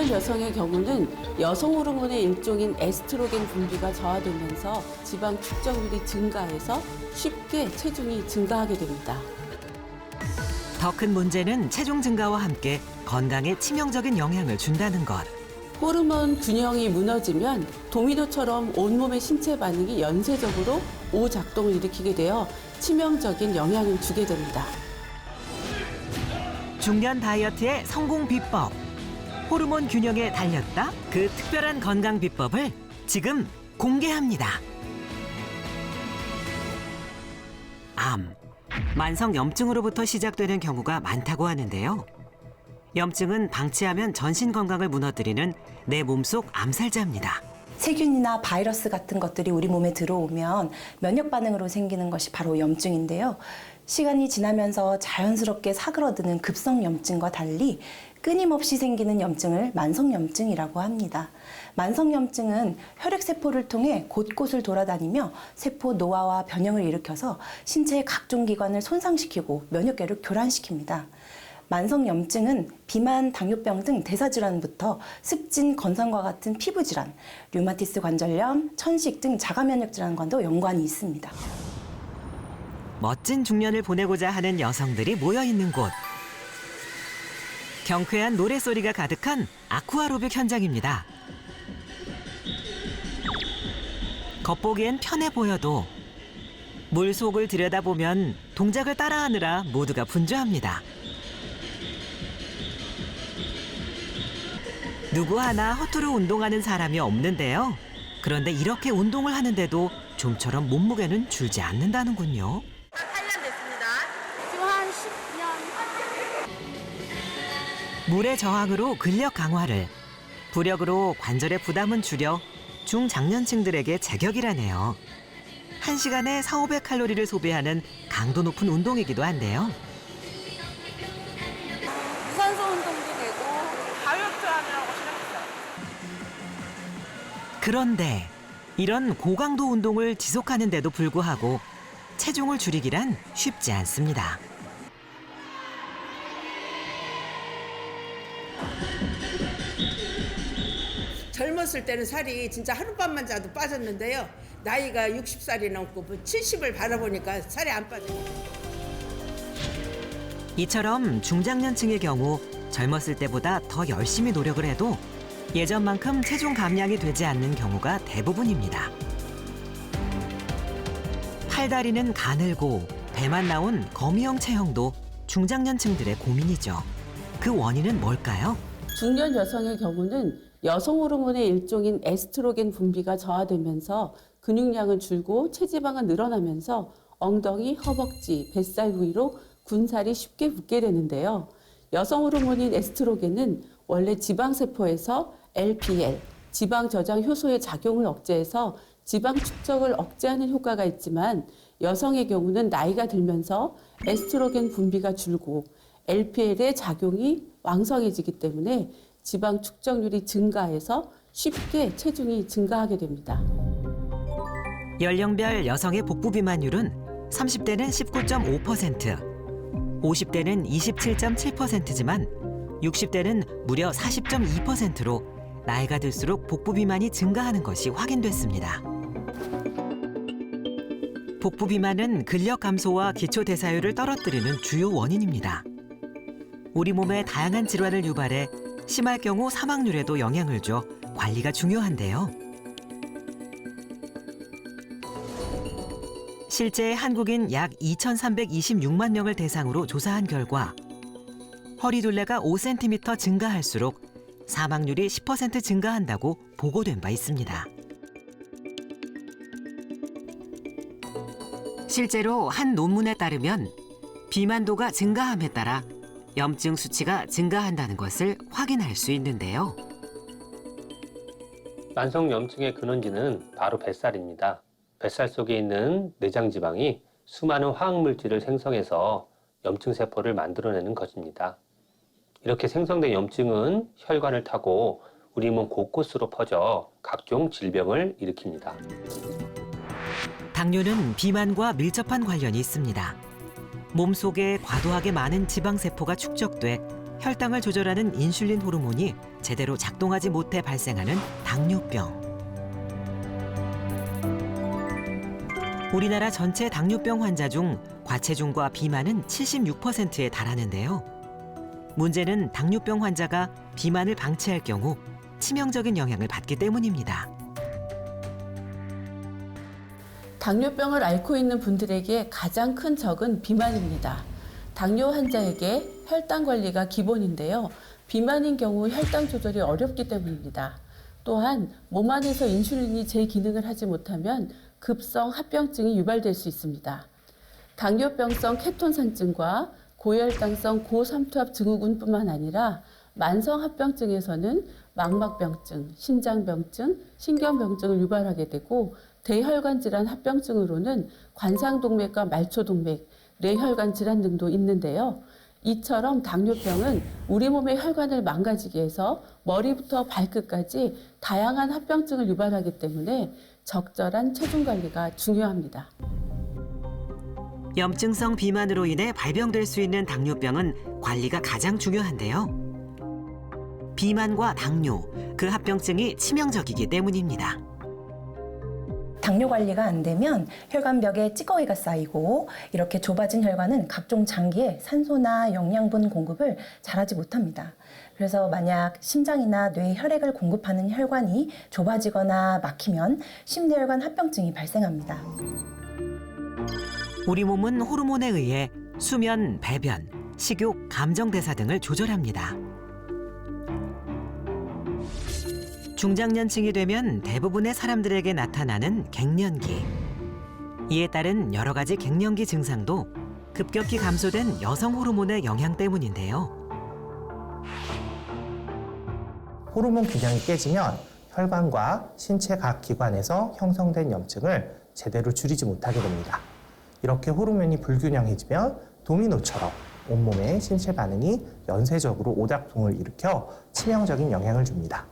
중년 여성의 경우는 여성 호르몬의 일종인 에스트로겐 분비가 저하되면서 지방 축적률이 증가해서 쉽게 체중이 증가하게 됩니다. 더 큰 문제는 체중 증가와 함께 건강에 치명적인 영향을 준다는 것. 호르몬 균형이 무너지면 도미노처럼 온몸의 신체 반응이 연쇄적으로 오작동을 일으키게 되어 치명적인 영향을 주게 됩니다. 중년 다이어트의 성공 비법. 호르몬 균형에 달렸다. 그 특별한 건강 비법을 지금 공개합니다. 암. 만성 염증으로부터 시작되는 경우가 많다고 하는데요. 염증은 방치하면 전신 건강을 무너뜨리는 내 몸속 암살자입니다. 세균이나 바이러스 같은 것들이 우리 몸에 들어오면 면역 반응으로 생기는 것이 바로 염증인데요. 시간이 지나면서 자연스럽게 사그러드는 급성 염증과 달리 끊임없이 생기는 염증을 만성염증이라고 합니다. 만성염증은 혈액세포를 통해 곳곳을 돌아다니며 세포 노화와 변형을 일으켜서 신체의 각종 기관을 손상시키고 면역계를 교란시킵니다. 만성염증은 비만, 당뇨병 등 대사질환부터 습진, 건성과 같은 피부질환, 류마티스 관절염, 천식 등 자가면역질환과도 연관이 있습니다. 멋진 중년을 보내고자 하는 여성들이 모여 있는 곳. 경쾌한 노랫소리가 가득한 아쿠아로빅 현장입니다. 겉보기엔 편해 보여도 물속을 들여다보면 동작을 따라하느라 모두가 분주합니다. 누구 하나 허투루 운동하는 사람이 없는데요. 그런데 이렇게 운동을 하는데도 좀처럼 몸무게는 줄지 않는다는군요. 8년 됐습니다. 지금 한 10년. 물의 저항으로 근력 강화를, 부력으로 관절의 부담은 줄여 중장년층들에게 제격이라네요. 1시간에 400~500칼로리를 소비하는 강도 높은 운동이기도 한데요. 유산소 운동도 되고 다이어트 하느라고 시작했어요. 그런데 이런 고강도 운동을 지속하는데도 불구하고 체중을 줄이기란 쉽지 않습니다. 젊었을 때는 살이 진짜 하룻밤만 자도 빠졌는데요. 나이가 60살이 넘고 70을 바라보니까 살이 안 빠져요. 이처럼 중장년층의 경우 젊었을 때보다 더 열심히 노력을 해도 예전만큼 체중 감량이 되지 않는 경우가 대부분입니다. 팔다리는 가늘고 배만 나온 거미형 체형도 중장년층들의 고민이죠. 그 원인은 뭘까요? 중년 여성의 경우는 여성 호르몬의 일종인 에스트로겐 분비가 저하되면서 근육량은 줄고 체지방은 늘어나면서 엉덩이, 허벅지, 뱃살 부위로 군살이 쉽게 붙게 되는데요. 여성 호르몬인 에스트로겐은 원래 지방세포에서 LPL, 지방 저장 효소의 작용을 억제해서 지방 축적을 억제하는 효과가 있지만 여성의 경우는 나이가 들면서 에스트로겐 분비가 줄고 LPL의 작용이 왕성해지기 때문에 지방 축적률이 증가해서 쉽게 체중이 증가하게 됩니다. 연령별 여성의 복부 비만율은 30대는 19.5%, 50대는 27.7%지만 60대는 무려 40.2%로 나이가 들수록 복부 비만이 증가하는 것이 확인됐습니다. 복부 비만은 근력 감소와 기초 대사율을 떨어뜨리는 주요 원인입니다. 우리 몸의 다양한 질환을 유발해 심할 경우 사망률에도 영향을 줘 관리가 중요한데요. 실제 한국인 약 2,326만 명을 대상으로 조사한 결과 허리둘레가 5cm 증가할수록 사망률이 10% 증가한다고 보고된 바 있습니다. 실제로 한 논문에 따르면 비만도가 증가함에 따라 염증 수치가 증가한다는 것을 확인할 수 있는데요. 만성 염증의 근원지는 바로 뱃살입니다. 뱃살 속에 있는 내장 지방이 수많은 화학물질을 생성해서 염증 세포를 만들어내는 것입니다. 이렇게 생성된 염증은 혈관을 타고 우리 몸 곳곳으로 퍼져 각종 질병을 일으킵니다. 당뇨는 비만과 밀접한 관련이 있습니다. 몸속에 과도하게 많은 지방세포가 축적돼 혈당을 조절하는 인슐린 호르몬이 제대로 작동하지 못해 발생하는 당뇨병. 우리나라 전체 당뇨병 환자 중 과체중과 비만은 76%에 달하는데요. 문제는 당뇨병 환자가 비만을 방치할 경우 치명적인 영향을 받기 때문입니다. 당뇨병을 앓고 있는 분들에게 가장 큰 적은 비만입니다. 당뇨 환자에게 혈당 관리가 기본인데요. 비만인 경우 혈당 조절이 어렵기 때문입니다. 또한 몸 안에서 인슐린이 제 기능을 하지 못하면 급성 합병증이 유발될 수 있습니다. 당뇨병성 케톤산증과 고혈당성 고삼투압 증후군뿐만 아니라 만성 합병증에서는 망막병증, 신장병증, 신경병증을 유발하게 되고 대혈관 질환 합병증으로는 관상동맥과 말초동맥, 뇌혈관 질환 등도 있는데요. 이처럼 당뇨병은 우리 몸의 혈관을 망가지게 해서 머리부터 발끝까지 다양한 합병증을 유발하기 때문에 적절한 체중 관리가 중요합니다. 염증성 비만으로 인해 발병될 수 있는 당뇨병은 관리가 가장 중요한데요. 비만과 당뇨, 그 합병증이 치명적이기 때문입니다. 당뇨 관리가 안 되면 혈관벽에 찌꺼기가 쌓이고 이렇게 좁아진 혈관은 각종 장기에 산소나 영양분 공급을 잘하지 못합니다. 그래서 만약 심장이나 뇌에 혈액을 공급하는 혈관이 좁아지거나 막히면 심뇌혈관 합병증이 발생합니다. 우리 몸은 호르몬에 의해 수면, 배변, 식욕, 감정 대사 등을 조절합니다. 중장년층이 되면 대부분의 사람들에게 나타나는 갱년기. 이에 따른 여러 가지 갱년기 증상도 급격히 감소된 여성 호르몬의 영향 때문인데요. 호르몬 균형이 깨지면 혈관과 신체 각 기관에서 형성된 염증을 제대로 줄이지 못하게 됩니다. 이렇게 호르몬이 불균형해지면 도미노처럼 온몸의 신체 반응이 연쇄적으로 오작동을 일으켜 치명적인 영향을 줍니다.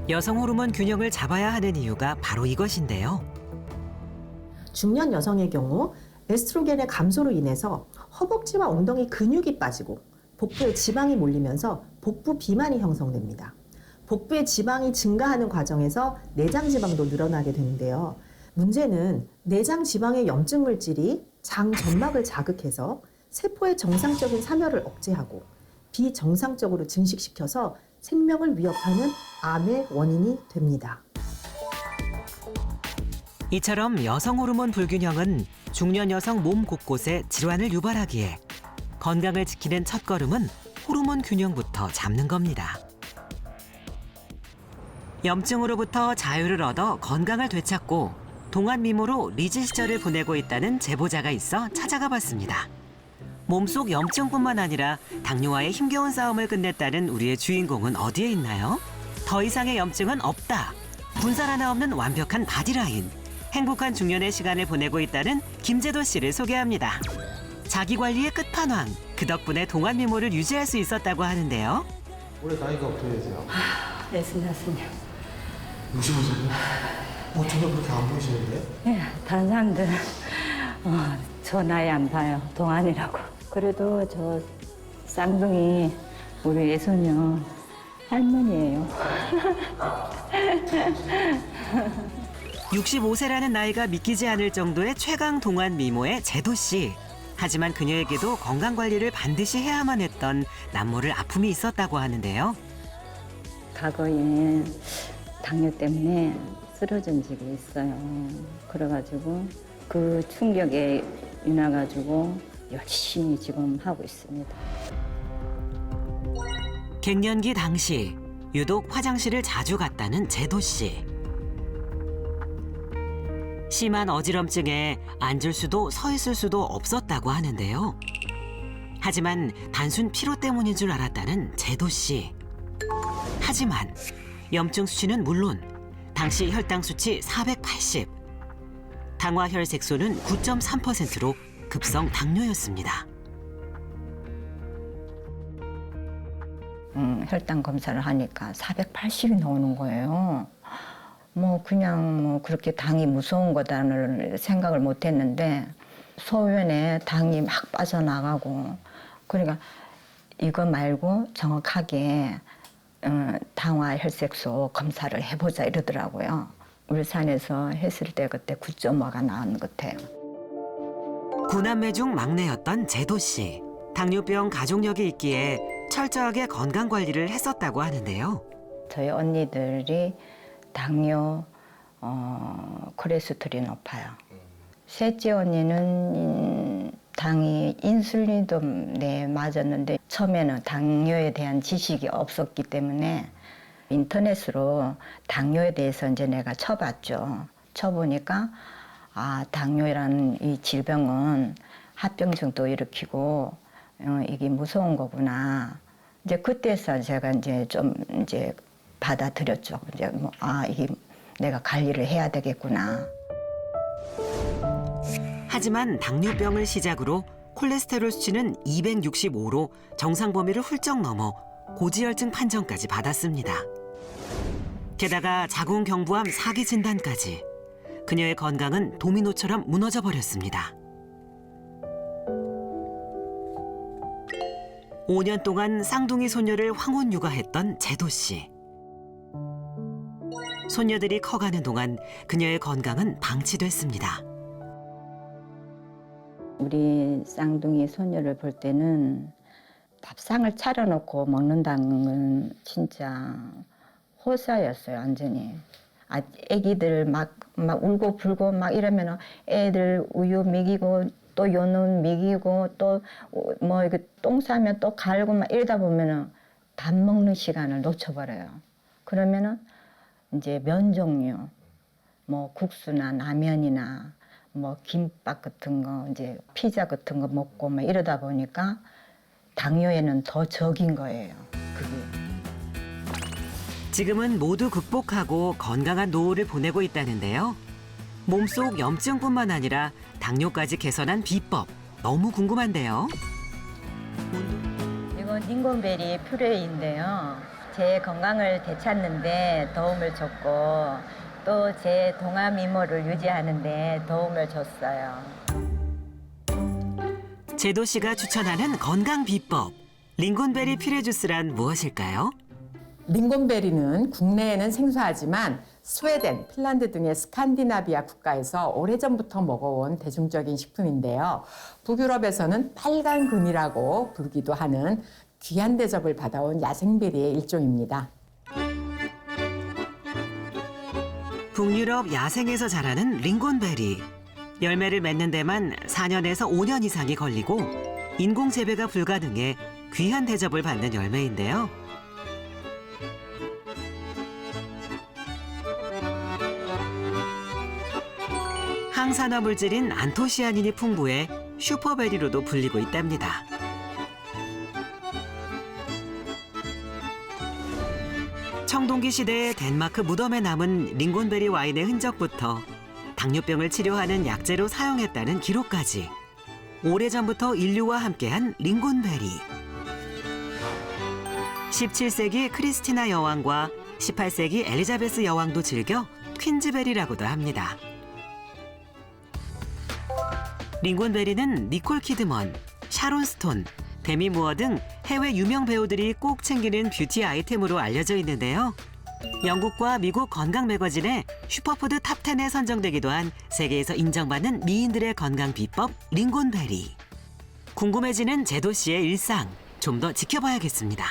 여성 호르몬 균형을 잡아야 하는 이유가 바로 이것인데요. 중년 여성의 경우 에스트로겐의 감소로 인해서 허벅지와 엉덩이 근육이 빠지고 복부에 지방이 몰리면서 복부 비만이 형성됩니다. 복부의 지방이 증가하는 과정에서 내장 지방도 늘어나게 되는데요. 문제는 내장 지방의 염증 물질이 장 점막을 자극해서 세포의 정상적인 사멸을 억제하고 비정상적으로 증식시켜서 생명을 위협하는 암의 원인이 됩니다. 이처럼 여성 호르몬 불균형은 중년 여성 몸 곳곳에 질환을 유발하기에 건강을 지키는 첫걸음은 호르몬 균형부터 잡는 겁니다. 염증으로부터 자유를 얻어 건강을 되찾고 동안 미모로 리즈 시절을 보내고 있다는 제보자가 있어 찾아가 봤습니다. 몸속 염증뿐만 아니라 당뇨와의 힘겨운 싸움을 끝냈다는 우리의 주인공은 어디에 있나요? 더 이상의 염증은 없다. 분살 하나 없는 완벽한 바디라인. 행복한 중년의 시간을 보내고 있다는 김재도 씨를 소개합니다. 자기관리의 끝판왕. 그 덕분에 동안 미모를 유지할 수 있었다고 하는데요. 올해 나이가 어떻게 되세요? 네, 66. 65세요? 전혀 그렇게 안 보이시는데? 예, 다른 사람들 저 나이 안 봐요. 동안이라고. 그래도 저 쌍둥이 우리 예손녀 할머니예요. 65세라는 나이가 믿기지 않을 정도의 최강 동안 미모의 재도 씨. 하지만 그녀에게도 건강관리를 반드시 해야만 했던 남모를 아픔이 있었다고 하는데요. 과거에 당뇨 때문에 쓰러진 적이 있어요. 그래가지고 그 충격에 인해가지고 열심히 지금 하고 있습니다. 갱년기 당시 유독 화장실을 자주 갔다는 재도 씨. 심한 어지럼증에 앉을 수도 서 있을 수도 없었다고 하는데요. 하지만 단순 피로 때문인 줄 알았다는 재도 씨. 하지만 염증 수치는 물론 당시 혈당 수치 480, 당화 혈색소는 9.3%로 급성 당뇨였습니다. 혈당 검사를 하니까 480이 나오는 거예요. 그냥 그렇게 당이 무서운 거다는 생각을 못 했는데 소변에 당이 막 빠져나가고 그러니까 이거 말고 정확하게 당화 혈색소 검사를 해보자 이러더라고요. 울산에서 했을 때 그때 9.5가 나온 것 같아요. 9남매 중 막내였던 제도 씨. 당뇨병 가족력이 있기에 철저하게 건강 관리를 했었다고 하는데요. 저희 언니들이 당뇨, 콜레스테롤이 높아요. 셋째 언니는 당이 인슐린도 맞았는데 처음에는 당뇨에 대한 지식이 없었기 때문에 인터넷으로 당뇨에 대해서 이제 내가 쳐봤죠. 쳐보니까 당뇨라는 이 질병은 합병증도 일으키고 이게 무서운 거구나. 이제 그때서 제가 이제 좀 이제 받아들였죠. 이제 이게 내가 관리를 해야 되겠구나. 하지만 당뇨병을 시작으로 콜레스테롤 수치는 265로 정상 범위를 훌쩍 넘어 고지혈증 판정까지 받았습니다. 게다가 자궁경부암 4기 진단까지. 그녀의 건강은 도미노처럼 무너져 버렸습니다. 5년 동안 쌍둥이 소녀를 황혼 육아했던 제도 씨. 소녀들이 커가는 동안 그녀의 건강은 방치됐습니다. 우리 쌍둥이 소녀를 볼 때는 밥상을 차려놓고 먹는다는 건 진짜 호사였어요, 완전히. 애기들 막 울고 불고 막 이러면 애들 우유 먹이고 또 요는 먹이고 또 뭐 이거 똥 싸면 또 갈고 막 이러다 보면은 밥 먹는 시간을 놓쳐버려요. 그러면은 이제 면 종류, 뭐 국수나 라면이나 뭐 김밥 같은 거 이제 피자 같은 거 먹고 막 이러다 보니까 당뇨에는 더 적인 거예요. 그게. 지금은 모두 극복하고 건강한 노후를 보내고 있다는데요. 몸속 염증뿐만 아니라 당뇨까지 개선한 비법 너무 궁금한데요. 이건 링곤베리 퓨레인데요. 제 건강을 되찾는데 도움을 줬고 또 제 동안 미모를 유지하는데 도움을 줬어요. 제도 씨가 추천하는 건강 비법 링곤베리 퓨레 주스란 무엇일까요? 링곤베리는 국내에는 생소하지만 스웨덴, 핀란드 등의 스칸디나비아 국가에서 오래전부터 먹어온 대중적인 식품인데요. 북유럽에서는 빨간 금이라고 부르기도 하는 귀한 대접을 받아온 야생베리의 일종입니다. 북유럽 야생에서 자라는 링곤베리. 열매를 맺는 데만 4년에서 5년 이상이 걸리고 인공 재배가 불가능해 귀한 대접을 받는 열매인데요. 항산화 물질인 안토시아닌이 풍부해 슈퍼베리로도 불리고 있답니다. 청동기 시대의 덴마크 무덤에 남은 링곤베리 와인의 흔적부터 당뇨병을 치료하는 약재로 사용했다는 기록까지 오래전부터 인류와 함께한 링곤베리. 17세기 크리스티나 여왕과 18세기 엘리자베스 여왕도 즐겨 퀸즈베리라고도 합니다. 링곤베리는 니콜 키드먼, 샤론 스톤, 데미 무어 등 해외 유명 배우들이 꼭 챙기는 뷰티 아이템으로 알려져 있는데요. 영국과 미국 건강 매거진의 슈퍼푸드 탑10에 선정되기도 한 세계에서 인정받는 미인들의 건강 비법 링곤베리. 궁금해지는 제도 씨의 일상, 좀 더 지켜봐야겠습니다.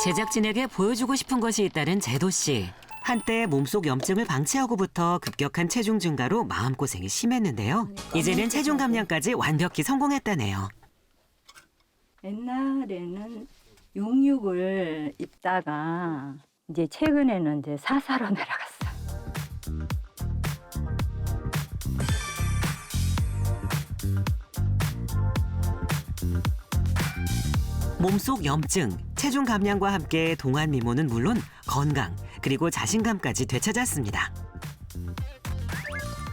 제작진에게 보여주고 싶은 것이 있다는 제도 씨. 한때 몸속 염증을 방치하고부터 급격한 체중 증가로 마음고생이 심했는데요. 이제는 체중 감량까지 완벽히 성공했다네요. 옛날에는 용육을 입다가 이제 최근에는 이제 사사로 내려갔어. 몸속 염증, 체중 감량과 함께 동안 미모는 물론 건강, 그리고 자신감까지 되찾았습니다.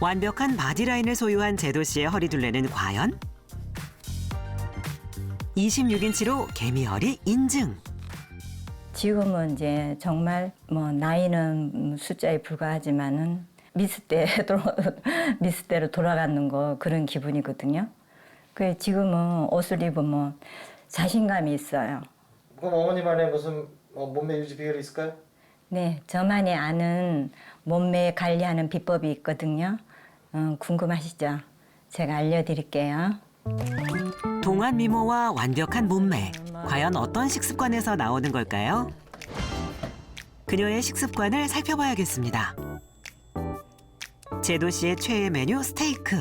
완벽한 바디라인을 소유한 제도 씨의 허리둘레는 과연? 26인치로 개미허리 인증. 지금은 이제 정말 뭐 나이는 숫자에 불과하지만은 미스대로 돌아가는 거 그런 기분이거든요. 그 지금은 옷을 입으면 자신감이 있어요. 그럼 어머니만의 무슨 몸매 유지 비결이 있을까요? 네, 저만이 아는 몸매 관리하는 비법이 있거든요. 궁금하시죠? 제가 알려드릴게요. 동안 미모와 완벽한 몸매. 과연 어떤 식습관에서 나오는 걸까요? 그녀의 식습관을 살펴봐야겠습니다. 제도 씨의 최애 메뉴 스테이크.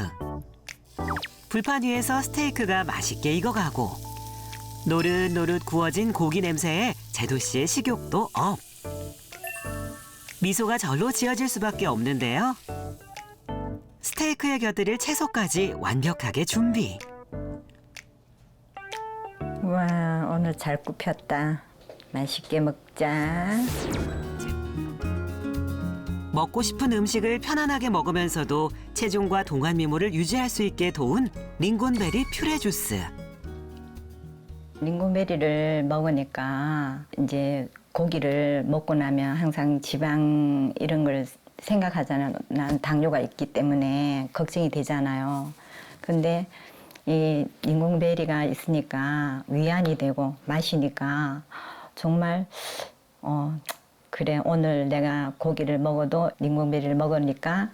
불판 위에서 스테이크가 맛있게 익어가고 노릇노릇 구워진 고기 냄새에 제도 씨의 식욕도 업. 미소가 절로 지어질 수밖에 없는데요. 스테이크에 곁들일 채소까지 완벽하게 준비. 와, 오늘 잘 굽혔다. 맛있게 먹자. 먹고 싶은 음식을 편안하게 먹으면서도 체중과 동안 미모를 유지할 수 있게 도운 링곤베리 퓨레 주스. 링곤베리를 먹으니까 이제 고기를 먹고 나면 항상 지방 이런 걸 생각하잖아요. 난 당뇨가 있기 때문에 걱정이 되잖아요. 근데 이 링곤베리가 있으니까 위안이 되고 마시니까 정말 그래, 오늘 내가 고기를 먹어도 링곤베리를 먹으니까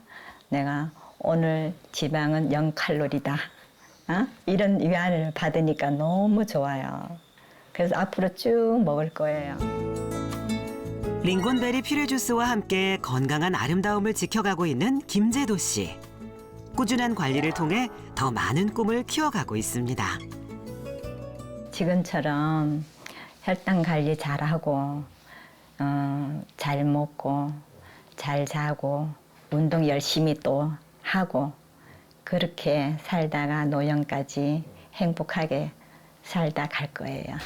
내가 오늘 지방은 0칼로리다. 이런 위안을 받으니까 너무 좋아요. 그래서 앞으로 쭉 먹을 거예요. 링곤베리 퓨레 주스와 함께 건강한 아름다움을 지켜가고 있는 김제도 씨. 꾸준한 관리를 통해 더 많은 꿈을 키워가고 있습니다. 지금처럼 혈당 관리 잘하고 잘 먹고 잘 자고 운동 열심히 또 하고 그렇게 살다가 노년까지 행복하게 살다 갈 거예요.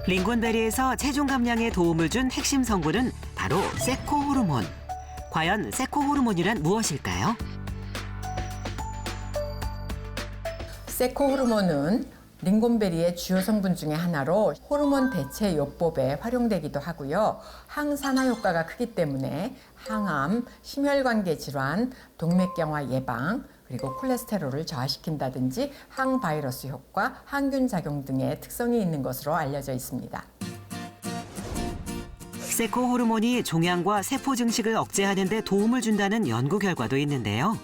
링곤베리에서 체중 감량에 도움을 준 핵심 성분은 바로 세코 호르몬. 과연 세코 호르몬이란 무엇일까요? 세코 호르몬은 링곤베리의 주요 성분 중에 하나로 호르몬 대체 요법에 활용되기도 하고요. 항산화 효과가 크기 때문에 항암, 심혈관계 질환, 동맥경화 예방, 그리고 콜레스테롤을 저하시킨다든지 항바이러스 효과, 항균 작용 등의 특성이 있는 것으로 알려져 있습니다. 세코 호르몬이 종양과 세포 증식을 억제하는 데 도움을 준다는 연구 결과도 있는데요.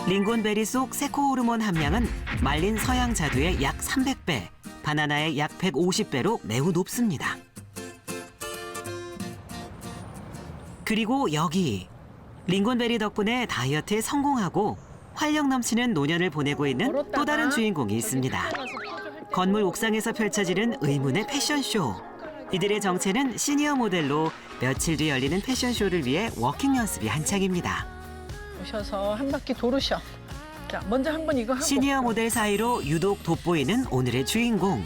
링곤베리 속 세코 호르몬 함량은 말린 서양 자두의 약 300배, 바나나의 약 150배로 매우 높습니다. 그리고 여기 링곤베리 덕분에 다이어트에 성공하고 활력 넘치는 노년을 보내고 있는 또 다른 주인공이 있습니다. 건물 옥상에서 펼쳐지는 의문의 패션쇼. 이들의 정체는 시니어 모델로 며칠 뒤 열리는 패션쇼를 위해 워킹 연습이 한창입니다. 오셔서 한 바퀴 도르셔. 자, 먼저 한번 이거 하고. 시니어 모델 사이로 유독 돋보이는 오늘의 주인공.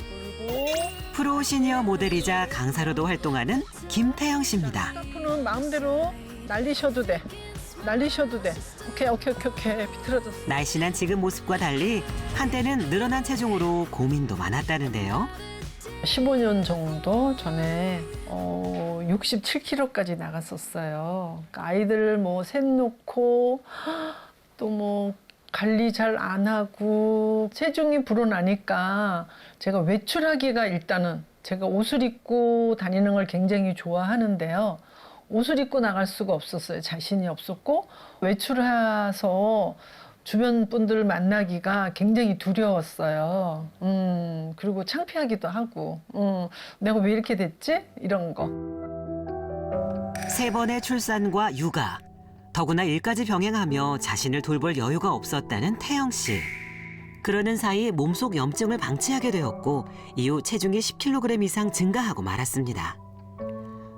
프로 시니어 모델이자 강사로도 활동하는 김태영 씨입니다. 스타프는 마음대로 날리셔도 돼. 날리셔도 돼. 오케이. 비틀어졌어. 날씬한 지금 모습과 달리 한때는 늘어난 체중으로 고민도 많았다는데요. 15년 정도 전에 67kg까지 나갔었어요. 그러니까 아이들 뭐 셋 놓고 또 뭐 관리 잘 안 하고 체중이 불어나니까 제가 외출하기가 일단은 제가 옷을 입고 다니는 걸 굉장히 좋아하는데요. 옷을 입고 나갈 수가 없었어요. 자신이 없었고 외출해서 주변 분들 만나기가 굉장히 두려웠어요. 그리고 창피하기도 하고 내가 왜 이렇게 됐지? 이런 거. 3번의 출산과 육아, 더구나 일까지 병행하며 자신을 돌볼 여유가 없었다는 태영 씨. 그러는 사이 몸속 염증을 방치하게 되었고 이후 체중이 10kg 이상 증가하고 말았습니다.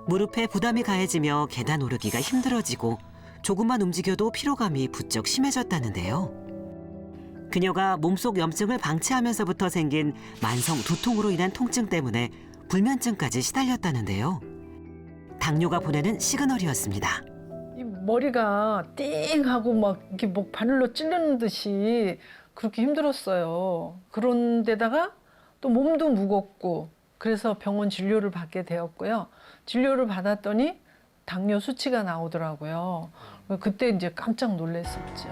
무릎에 부담이 가해지며 계단 오르기가 힘들어지고 조금만 움직여도 피로감이 부쩍 심해졌다는데요. 그녀가 몸속 염증을 방치하면서부터 생긴 만성 두통으로 인한 통증 때문에 불면증까지 시달렸다는데요. 당뇨가 보내는 시그널이었습니다. 이 머리가 띵하고 막 이렇게 뭐 바늘로 찌르는 듯이 그렇게 힘들었어요. 그런데다가 또 몸도 무겁고 그래서 병원 진료를 받게 되었고요. 진료를 받았더니 당뇨 수치가 나오더라고요. 그때 이제 깜짝 놀랐었죠.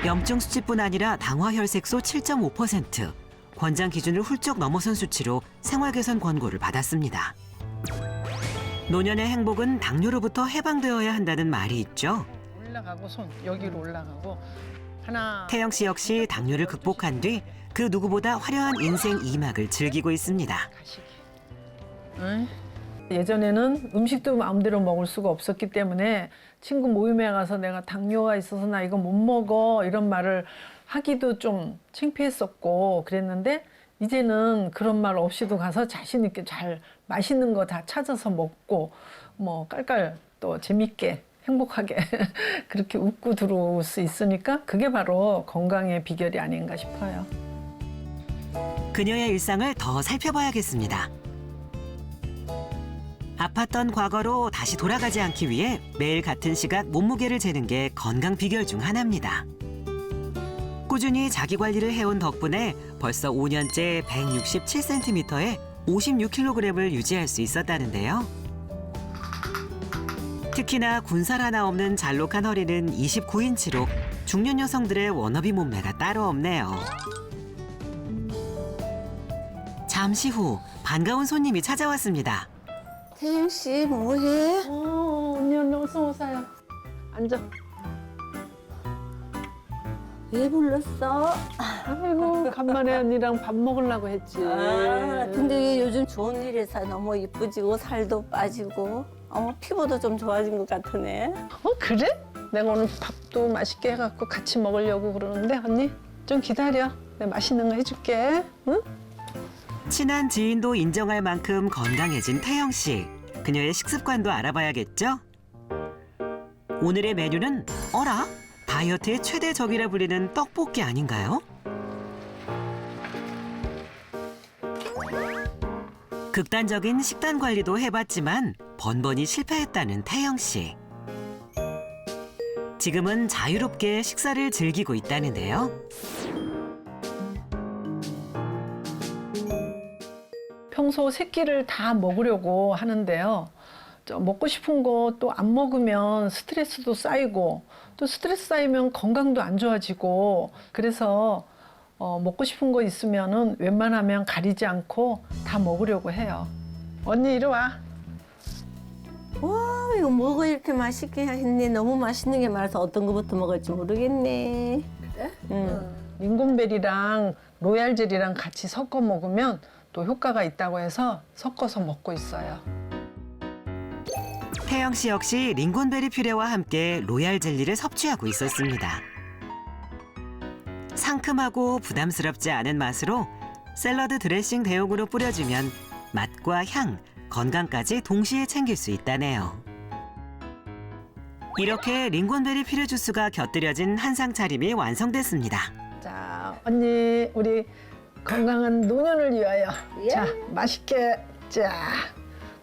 염증 수치뿐 아니라 당화혈색소 7.5%, 권장 기준을 훌쩍 넘어선 수치로 생활 개선 권고를 받았습니다. 노년의 행복은 당뇨로부터 해방되어야 한다는 말이 있죠. 올라가고 손 여기로 올라가고 하나. 태영 씨 역시 당뇨를 극복한 뒤 그 누구보다 화려한 인생 2막을 즐기고 있습니다. 가시게. 응? 예전에는 음식도 마음대로 먹을 수가 없었기 때문에 친구 모임에 가서 내가 당뇨가 있어서 나 이거 못 먹어 이런 말을 하기도 좀 창피했었고 그랬는데 이제는 그런 말 없이도 가서 자신 있게 잘 맛있는 거 다 찾아서 먹고 뭐 깔깔 또 재밌게 행복하게 그렇게 웃고 들어올 수 있으니까 그게 바로 건강의 비결이 아닌가 싶어요. 그녀의 일상을 더 살펴봐야겠습니다. 아팠던 과거로 다시 돌아가지 않기 위해 매일 같은 시각 몸무게를 재는 게 건강 비결 중 하나입니다. 꾸준히 자기 관리를 해온 덕분에 벌써 5년째 167cm에 56kg을 유지할 수 있었다는데요. 특히나 군살 하나 없는 잘록한 허리는 29인치로 중년 여성들의 워너비 몸매가 따로 없네요. 잠시 후 반가운 손님이 찾아왔습니다. 태영 씨 뭐해? 언니 어서 오세요. 앉아. 왜 불렀어? 아이고 간만에 언니랑 밥 먹으려고 했지. 근데 요즘 좋은 일에서 너무 이쁘지고 살도 빠지고 피부도 좀 좋아진 것 같으네. 그래? 내가 오늘 밥도 맛있게 해갖고 같이 먹으려고 그러는데 언니 좀 기다려. 내가 맛있는 거 해줄게. 응? 친한 지인도 인정할 만큼 건강해진 태영 씨. 그녀의 식습관도 알아봐야겠죠? 오늘의 메뉴는 어라? 다이어트의 최대 적이라 불리는 떡볶이 아닌가요? 극단적인 식단 관리도 해봤지만 번번이 실패했다는 태영 씨. 지금은 자유롭게 식사를 즐기고 있다는데요. 평소 세 끼를 다 먹으려고 하는데요. 먹고 싶은 거 또 안 먹으면 스트레스도 쌓이고 또 스트레스 쌓이면 건강도 안 좋아지고 그래서 먹고 싶은 거 있으면은 웬만하면 가리지 않고 다 먹으려고 해요. 언니 이리 와. 와 이거 뭐가 이렇게 맛있게 했네. 너무 맛있는 게 많아서 어떤 거부터 먹을지 모르겠네. 그래? 응. 링곤베리랑 로얄젤리랑 같이 섞어 먹으면 또 효과가 있다고 해서 섞어서 먹고 있어요. 태영 씨 역시 링곤베리 퓨레와 함께 로얄 젤리를 섭취하고 있었습니다. 상큼하고 부담스럽지 않은 맛으로 샐러드 드레싱 대용으로 뿌려주면 맛과 향, 건강까지 동시에 챙길 수 있다네요. 이렇게 링곤베리 퓨레 주스가 곁들여진 한상 차림이 완성됐습니다. 자, 언니 우리 건강한 노년을 위하여 자 맛있게 자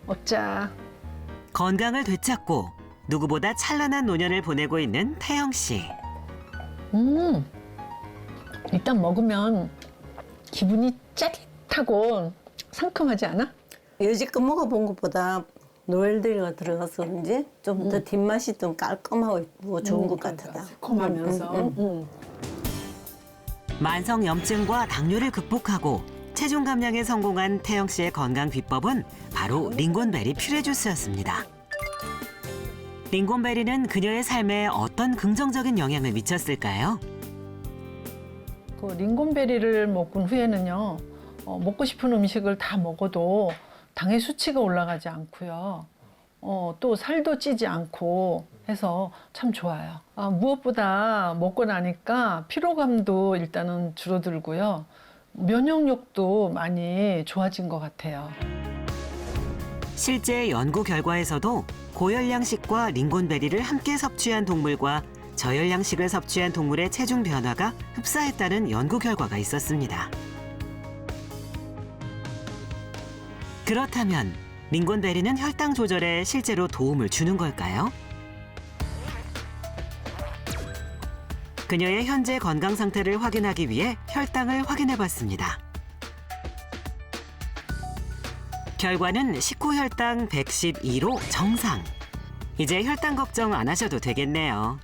먹자. 건강을 되찾고 누구보다 찬란한 노년을 보내고 있는 태영 씨. 일단 먹으면 기분이 짜릿하고 상큼하지 않아? 여지껏 먹어본 것보다 노엘들이가 들어가서 그런지 좀 더 뒷맛이 좀 깔끔하고 좋은 것 같다. 새콤하면서. 만성 염증과 당뇨를 극복하고 체중 감량에 성공한 태영 씨의 건강 비법은 바로 링곤베리 퓨레 주스였습니다. 링곤베리는 그녀의 삶에 어떤 긍정적인 영향을 미쳤을까요? 그 링곤베리를 먹은 후에는요, 먹고 싶은 음식을 다 먹어도 당의 수치가 올라가지 않고요. 또 살도 찌지 않고 해서 참 좋아요. 무엇보다 먹고 나니까 피로감도 일단은 줄어들고요. 면역력도 많이 좋아진 것 같아요. 실제 연구 결과에서도 고열량식과 링곤베리를 함께 섭취한 동물과 저열량식을 섭취한 동물의 체중 변화가 흡사했다는 연구 결과가 있었습니다. 그렇다면 링곤베리는 혈당 조절에 실제로 도움을 주는 걸까요? 그녀의 현재 건강 상태를 확인하기 위해 혈당을 확인해 봤습니다. 결과는 식후 혈당 112로 정상. 이제 혈당 걱정 안 하셔도 되겠네요.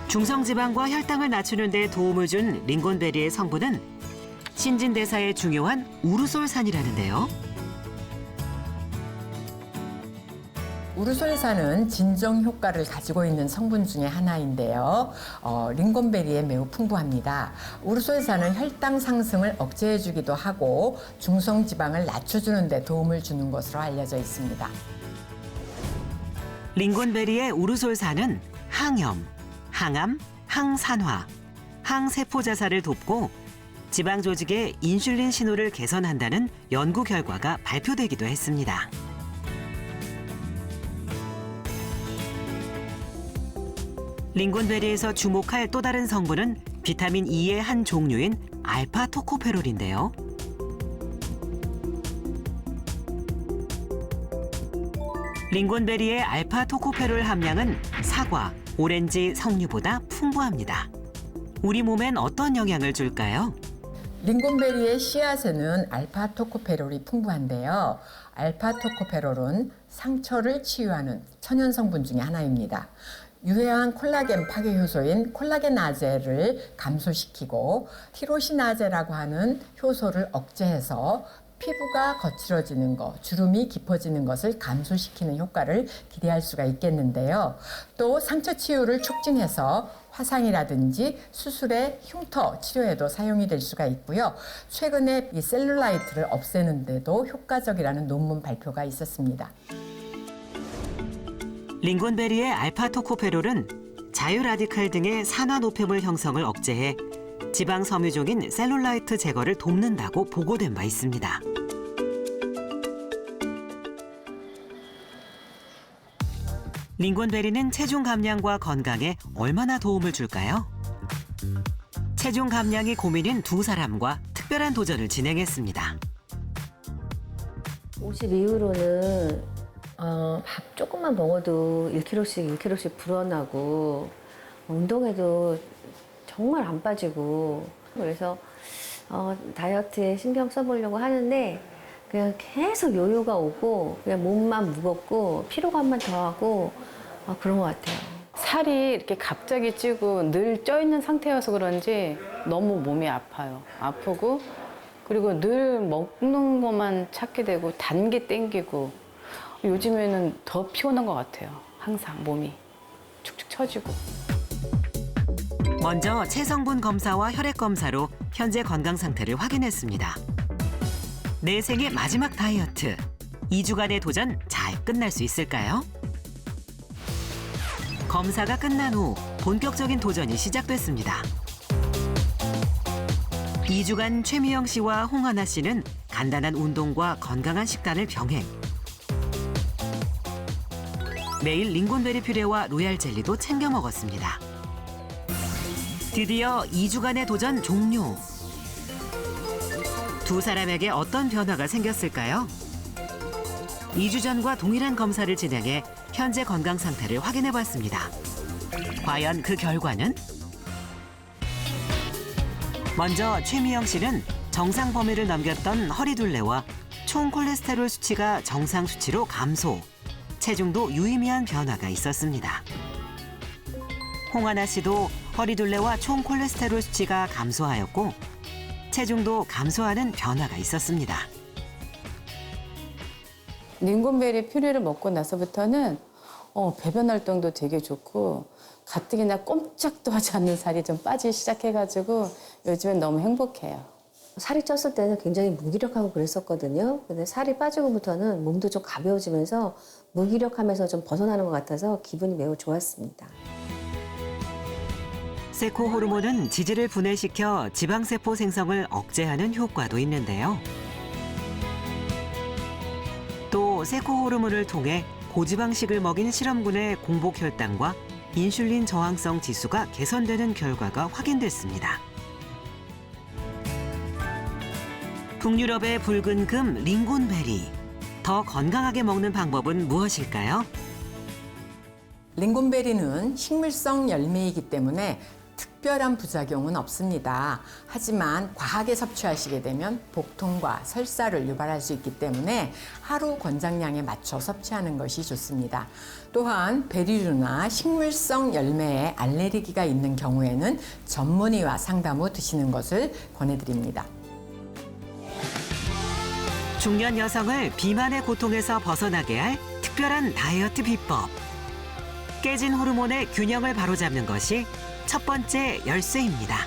중성지방과 혈당을 낮추는 데 도움을 준 링곤베리의 성분은 신진대사에 중요한 우르솔산이라는데요. 우르솔산은 진정 효과를 가지고 있는 성분 중에 하나인데요. 링곤베리에 매우 풍부합니다. 우르솔산은 혈당 상승을 억제해주기도 하고 중성지방을 낮춰주는 데 도움을 주는 것으로 알려져 있습니다. 링곤베리의 우르솔산은 항염, 항암, 항산화, 항세포 자살을 돕고 지방 조직의 인슐린 신호를 개선한다는 연구 결과가 발표되기도 했습니다. 링곤베리에서 주목할 또 다른 성분은 비타민 E의 한 종류인 알파 토코페롤인데요. 링곤베리의 알파 토코페롤 함량은 사과, 오렌지, 석류보다 풍부합니다. 우리 몸엔 어떤 영향을 줄까요? 링곤베리의 씨앗에는 알파토코페롤이 풍부한데요. 알파토코페롤은 상처를 치유하는 천연 성분 중에 하나입니다. 유해한 콜라겐 파괴 효소인 콜라겐아제를 감소시키고 티로시나제라고 하는 효소를 억제해서 피부가 거칠어지는 것, 주름이 깊어지는 것을 감소시키는 효과를 기대할 수가 있겠는데요. 또 상처 치유를 촉진해서 화상이라든지 수술의 흉터 치료에도 사용이 될 수가 있고요. 최근에 이 셀룰라이트를 없애는 데도 효과적이라는 논문 발표가 있었습니다. 링곤베리의 알파토코페롤은 자유라디칼 등의 산화 노폐물 형성을 억제해 지방 섬유종인 셀룰라이트 제거를 돕는다고 보고된 바 있습니다. 링곤베리는 체중 감량과 건강에 얼마나 도움을 줄까요? 체중 감량이 고민인 두 사람과 특별한 도전을 진행했습니다. 50 이후로는 밥 조금만 먹어도 1kg씩 불어나고 운동해도 정말 안 빠지고 그래서 다이어트에 신경 써보려고 하는데 그냥 계속 요요가 오고 그냥 몸만 무겁고 피로감만 더하고 그런 것 같아요. 살이 이렇게 갑자기 찌고 늘 쪄있는 상태여서 그런지 너무 몸이 아파요. 아프고 그리고 늘 먹는 것만 찾게 되고 단 게 땡기고 요즘에는 더 피곤한 것 같아요. 항상 몸이 축축 처지고. 먼저 체성분 검사와 혈액 검사로 현재 건강 상태를 확인했습니다. 내 생의 마지막 다이어트. 2주간의 도전 잘 끝날 수 있을까요? 검사가 끝난 후 본격적인 도전이 시작됐습니다. 2주간 최미영 씨와 홍하나 씨는 간단한 운동과 건강한 식단을 병행. 매일 링곤베리 퓨레와 로얄 젤리도 챙겨 먹었습니다. 드디어 2주간의 도전 종료. 두 사람에게 어떤 변화가 생겼을까요? 2주 전과 동일한 검사를 진행해 현재 건강 상태를 확인해 봤습니다. 과연 그 결과는? 먼저 최미영 씨는 정상 범위를 넘겼던 허리둘레와 총 콜레스테롤 수치가 정상 수치로 감소, 체중도 유의미한 변화가 있었습니다. 홍하나 씨도 허리둘레와 총 콜레스테롤 수치가 감소하였고 체중도 감소하는 변화가 있었습니다. 링곤베리 퓨레를 먹고 나서부터는 배변 활동도 되게 좋고 가뜩이나 꼼짝도 하지 않는 살이 좀 빠지기 시작해가지고 요즘엔 너무 행복해요. 살이 쪘을 때는 굉장히 무기력하고 그랬었거든요. 근데 살이 빠지고부터는 몸도 좀 가벼워지면서 무기력함에서 좀 벗어나는 것 같아서 기분이 매우 좋았습니다. 세코 호르몬은 지질을 분해시켜 지방세포 생성을 억제하는 효과도 있는데요. 또 세코 호르몬을 통해 고지방식을 먹인 실험군의 공복 혈당과 인슐린 저항성 지수가 개선되는 결과가 확인됐습니다. 북유럽의 붉은 금 링곤베리. 더 건강하게 먹는 방법은 무엇일까요? 링곤베리는 식물성 열매이기 때문에 특별한 부작용은 없습니다. 하지만 과하게 섭취하시게 되면 복통과 설사를 유발할 수 있기 때문에 하루 권장량에 맞춰 섭취하는 것이 좋습니다. 또한 베리류나 식물성 열매에 알레르기가 있는 경우에는 전문의와 상담 후 드시는 것을 권해드립니다. 중년 여성을 비만의 고통에서 벗어나게 할 특별한 다이어트 비법. 깨진 호르몬의 균형을 바로잡는 것이 첫 번째 열쇠입니다.